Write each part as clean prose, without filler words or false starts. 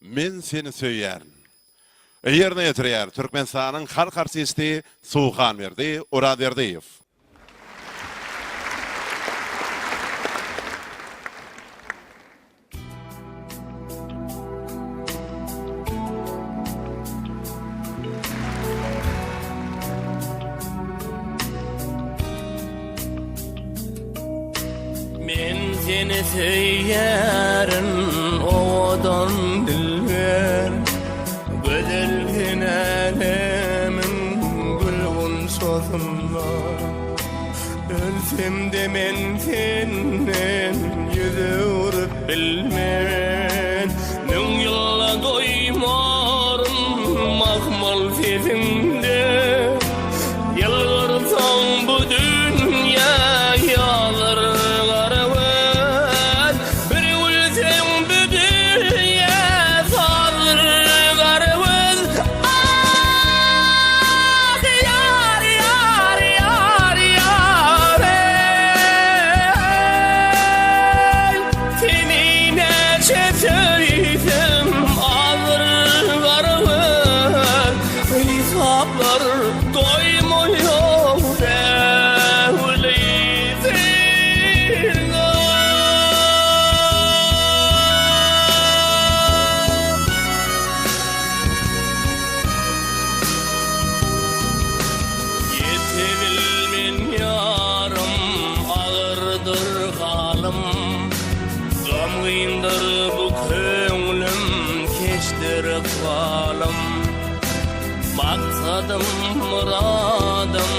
Men seni söýýärin. Ýerine ýetirýär Türkmenistanyň halk artisti Suwxanberdi Uraberdiýew. Men seni söýärin odan dilber, gözelgin alemin gülgün sozunda. Ölsem de men senden yüzü urup bilmen, min ýylla doýmarym mahmal sezinde. Yalvarsaň bu dünýä ýalar bu köňlüm keşdir ıkbalım. Maksadım, muradym,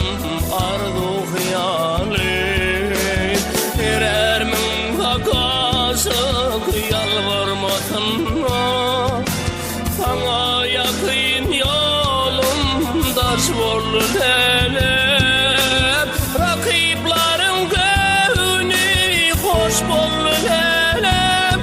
arzu hyýaly. Erermin hakaşyk ýalvarmasyn. Saňa ýakyn ýolum daş boldy lelep. Rakiblaryň göwüni hoş boldy lelep.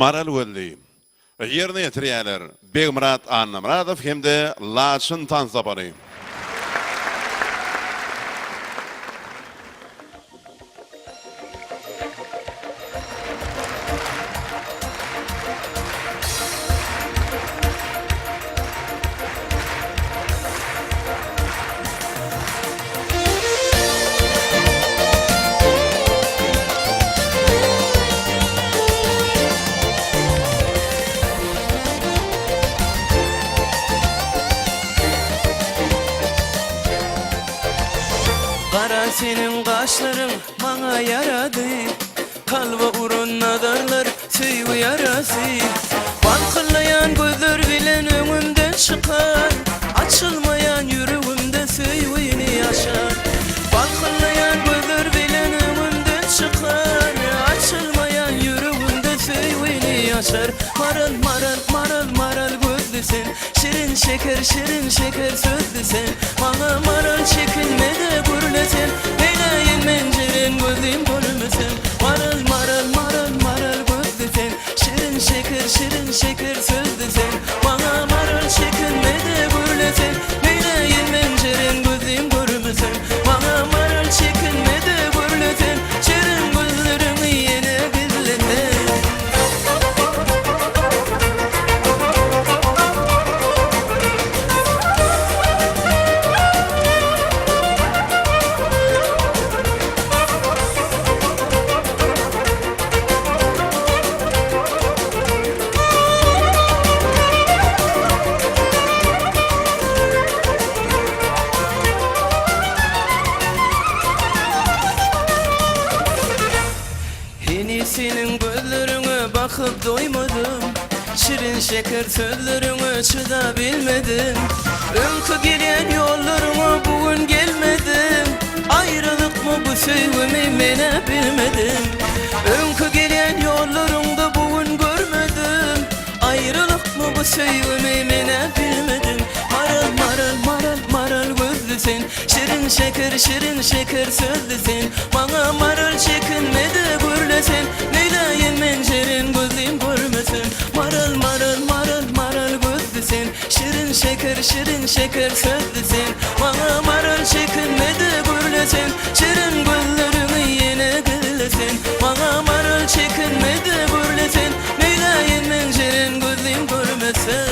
Maral Welli. Ýerine ýetirýärler Begmurat Annamradow hemde Laçyn Tanzapary. Senin kaşların bana yaradı, kalba urun nadarlar söýgü yarası. Balkılayan gözler bilen öňümden çıkar, açılmayan yüreğimde söýgüni yaşar. Balkılayan gözler bilen öňümden çıkar, açılmayan yüreğimde söýgüni yaşar. Maral maral maral maral gözlü sözlü sen. Şirin şeker sözlü sen. Bana maral çekinme de gurle sen. Neyleyin menceren gözüm görmesin. Maral gözlü sen. Şirin şeker sözlü sen. Bana maral çekinme de gurle sen. Neyleyin menceren gözüm görmesin. Bana maral çekinme de gurle sen. Şirin gözlerimi yine gizleten. Senin gözlerine bakıp doymadım. Şirin şeker sözlerine çıdabilmedim. Önkü gelen yollarıma bugün gelmedim. Ayrılık mı bu sevgimi mene bilmedim. Önkü gelen yollarımda bugün görmedim. Ayrılık mı bu sevgimi mene bilmedim. Maral gözlü sen. Şirin şeker sözlü sen. Bana maral çekinme de gurle sen. Neyleyin mencerin gözüm görmesin. Maral gözlü sen. Şirin şeker sözlü sen. Bana maral çekinme de gurle sen. Şirin gözlerimi yine gırle sen. Bana maral çekinme de gurle sen. Neyleyin mencerin gözüm görmesin.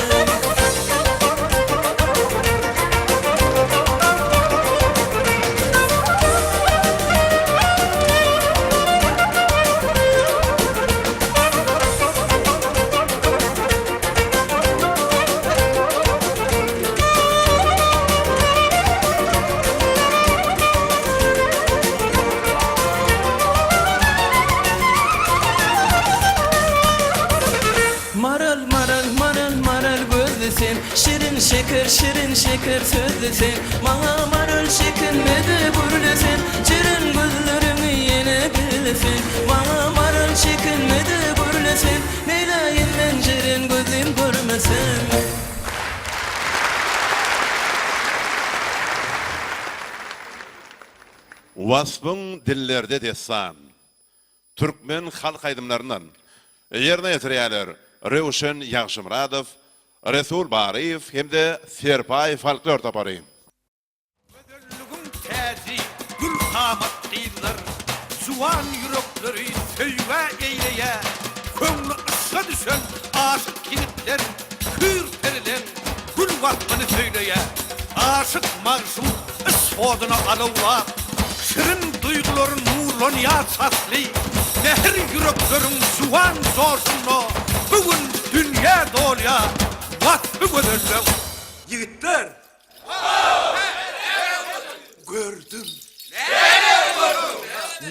Maral gözlü sen. Şirin şeker sözlü sen. Bana maral çekinme de gurle sen. Şirin gözlerimi yine gırle sen. Bana maral çekinme de gurle sen. Neyleyin mencerin gözüm görmesin. Wasfın dillerde dessan. Türkmen halk aydımlarından yerine yetirýärler Rewşen Ýagşymradow, Resul Bariýew hemde Serpay folklor tapary. Ödüllüğün täzi gül qamat qiylar, suwan yürekleri söýwe eýleýä, köňlü ışga düşen aşyk ýigitler, hür perilen gül wagtyny söýleýä, aşyk magşum isfodyna alawlar, şirin duýgularyň nurlanýar sasly, mehr yüreklerin suwan zorsuno, bugün dünýä dolýa, watby göderler. Ýigitler, gördüm.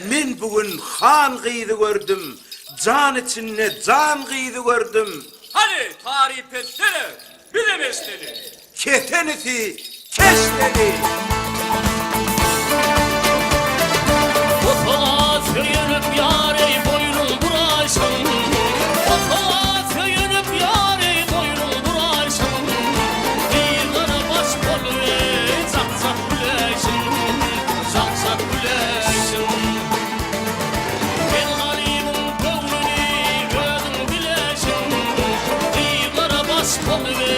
Men bugün han gyýdy gördüm. Can içinde can gyýdy gördüm. Hadi tarif etsene, bilemezseni. Ketenisi keşledi. Otala söyünüp yâre boynun buraşın. Otala söyünüp yâre boynun buraşın. Bir kara baş kolüne çaksak güleşin. Çaksak güleşin. Ben garibim gönlünü gözün bileşin. Bir kara baş kolüne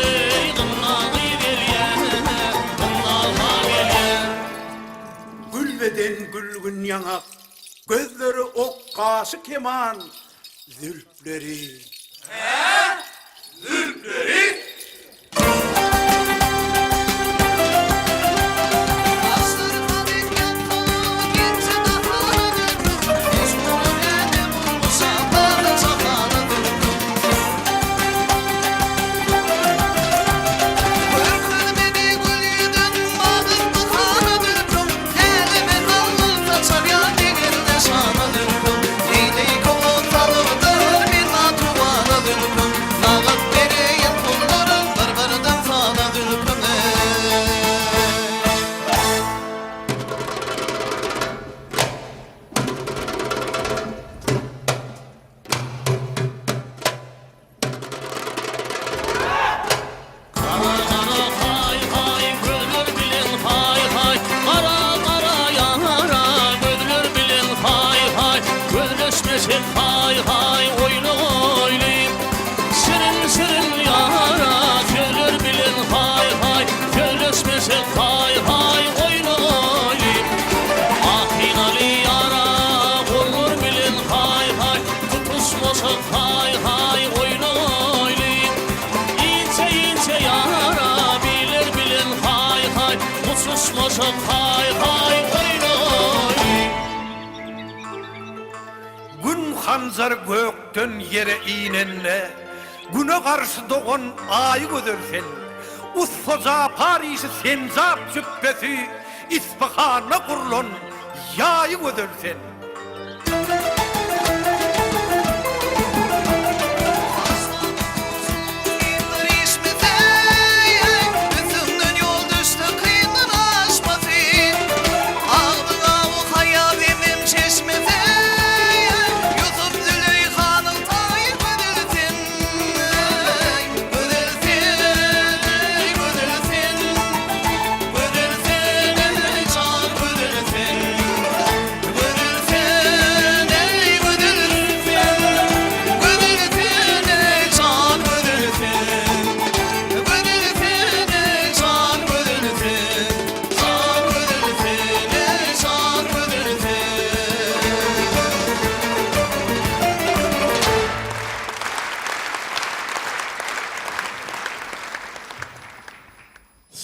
gınnağı veryen. Gınnağı veryen. Gülbeden gülgün yanak, gözleri ok kaşı keman, zülfleri. Zülfleri? Sana dönüyorum, neydi kol talıdır, bir matuvana dönüyorum. koşup hay hay oynay. Gün hanzar gökten yere inenle, güne karşı doğan ayı gödersen, Ussoza Paris'i senzap cübbesi, İspahana kurulun yayı gödersen.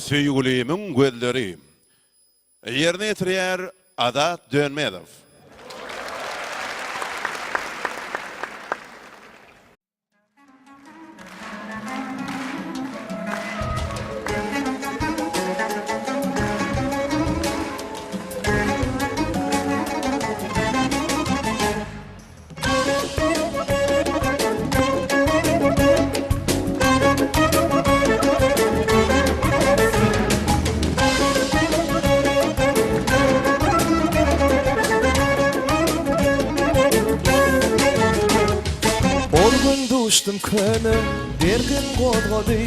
Söýgülimin gözleri yerine ýetirýär Adat Dönmedow. Duştum köne bir gün godgody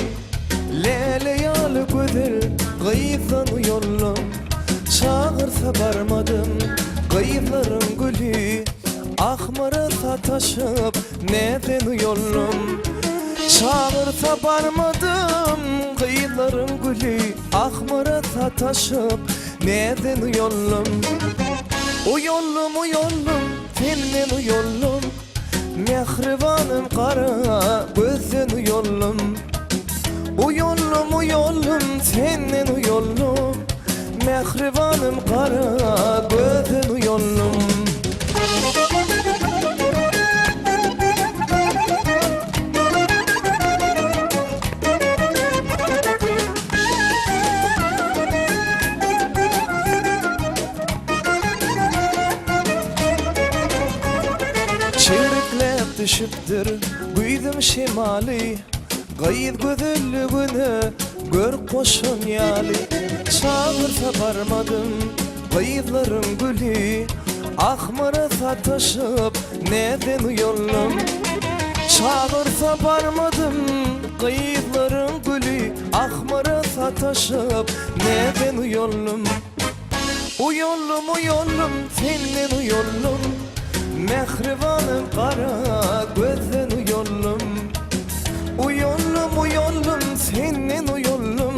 lele yalı gödel gıyfan yollum çağırsa barmadım gıyfların gülü ahmara sataşıp neden yollum çağırsa barmadım gıyfların gülü ahmara sataşıp neden yollum o yollum senin yollum Mehribanım kara gözün yollum O yollum senin yollum Mehribanım kara gözün yollum düşüpdür güýdüm şemali gaýyp gözelligini gör koşun ýaly çağırsa barmadım gaýyplarym gülü ahmara sataşıp neden yollum çağırsa barmadım gaýyplarym gülü ahmara sataşıp neden yollum o yollum senin yollum Mehribanım kara gözün yollum O yollum senin yollum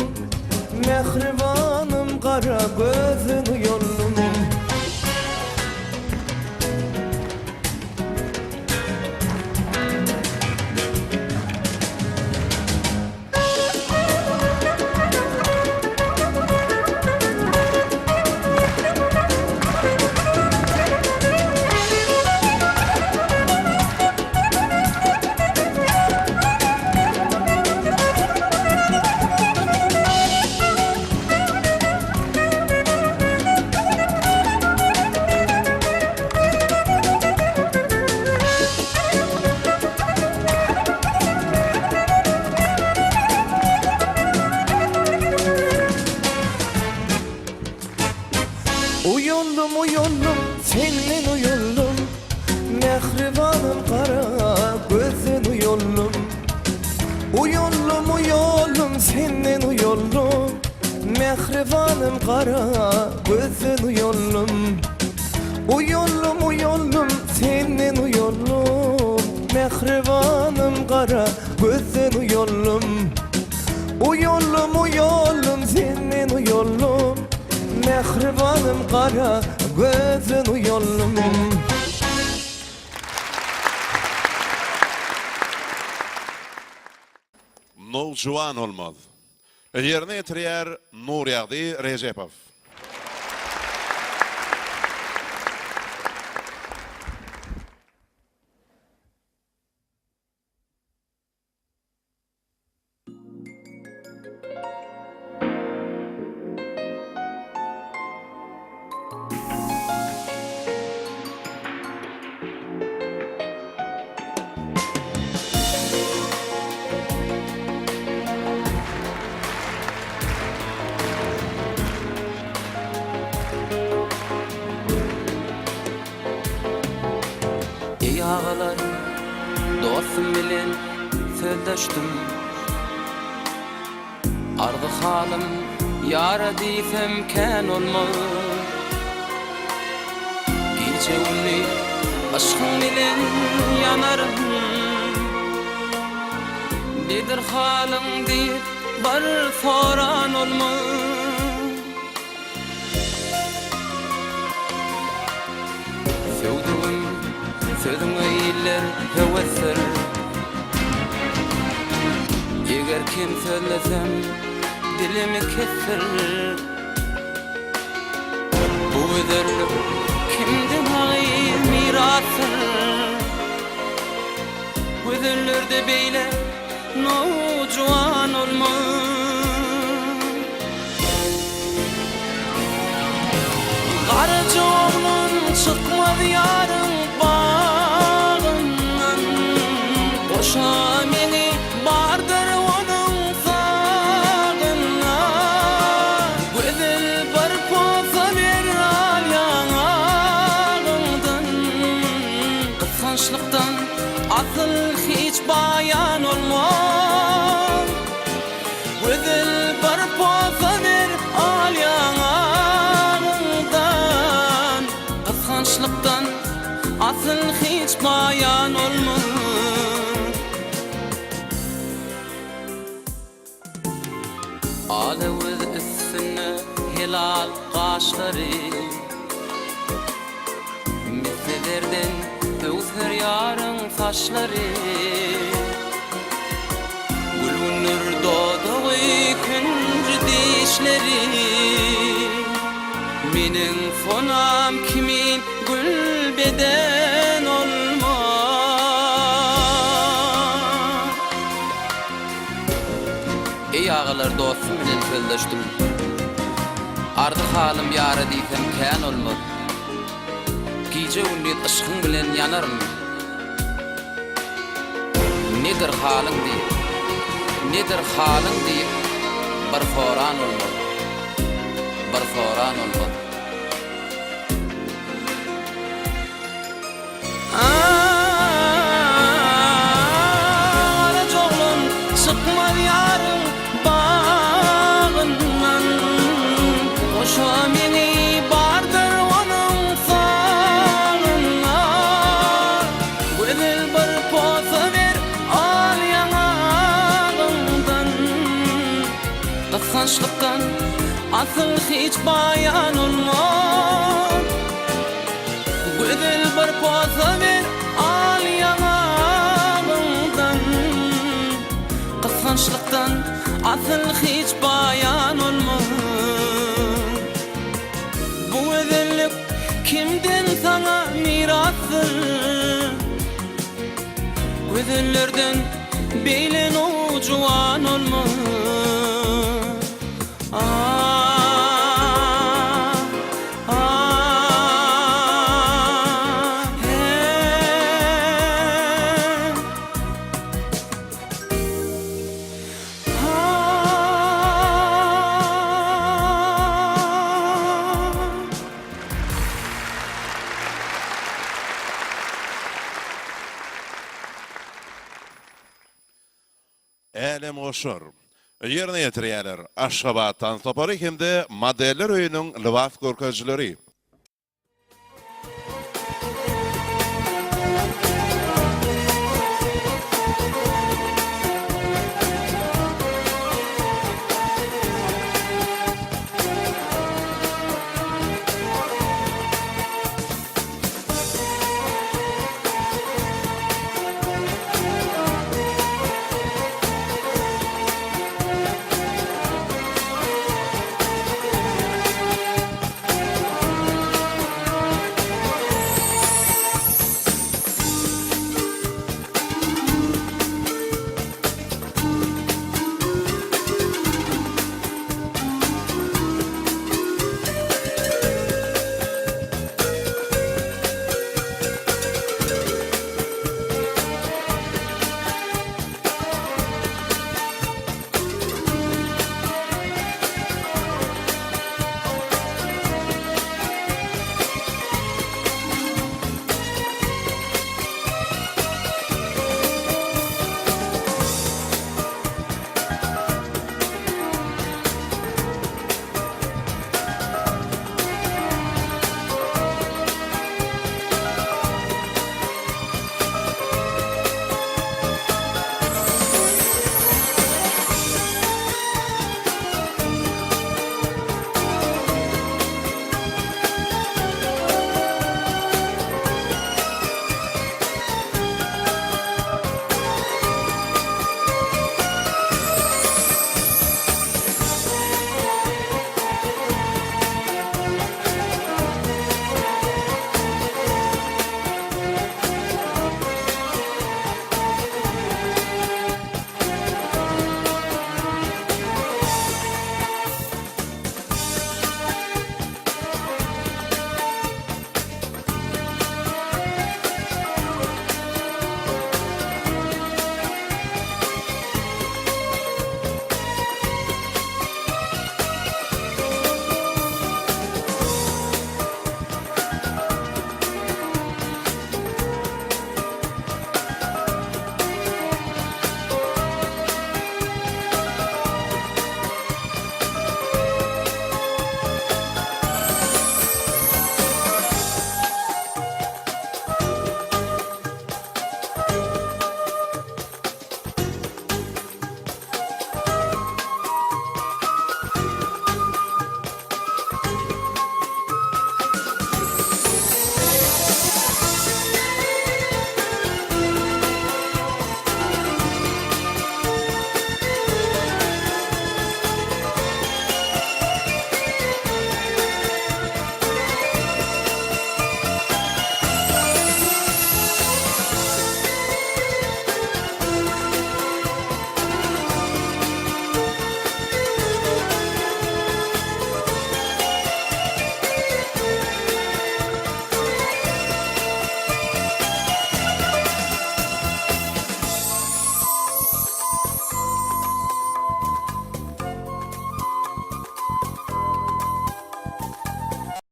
Mehribanım kara gözün yollum O yollum senin yollum Mehribanım kara gözün yollum O yollum senin yollum Mehribanım kara gözün yollum O yollum senin yollum Mehribanım kara gözün yollum O yollum senin yollum Mehribanım kara gözün yollum Noljuwan olmaz. Yerine ýetirýär Nuryagdy Rejepow. çağlar dostum bilen sözleşdim. Ardı halim yara diýsem kän olmaz. Gece ünlü aşkın bilen yanarım. Nedir halim diýip bir soran olmaz. Sevdim, sevdim eyler hevesler. Eger kim söylesem dilimi keser. Bu öderlik kimden hayır mirasır. Bu öderlerde beyle nojuan olmaz. Garıcı oğlun çıkmadı yarın bağından. Boşa meni bardır onun sağına. Güzel bir poza ver al yanağından. Kıskançlıktan asıl hiç bayan olmaz. Güzel bir poza ver al yanağından. Kıskançlıktan asıl hiç bayan olmaz. Alevuz üstüne hilal kaşları. Mislilerden öğütür yarın saçları. Gülünür doğduğu küncü dişleri. Menin sonam kimin gül beden olmaz. Ey ağalar dostum bilen sözleşdim. Ardı halim yara diýsem kän olmaz. Gece ünlü aşkın bilen yanarım. Nedir halin diýip, nedir halin diýip bir soran olmaz. Bir soran olmaz. Aracoğlum çıkmadı yarın bağından. Boşa meni bardır onun sağına. Güzel bir poza ver al yanağından. Kıskançlıktan asıl hiç bayan olmaz. Güzel bir poza ver al yanağından. Kıskançlıktan asıl hiç bayan olmaz. Bu özellik kimden sana mirastır? Güzellerden beylen ucuan olmaz. Elem oşur. Yerine yetirýärler Aşgabatdan Topary hemde modeller öýüniň libas görkezçileri.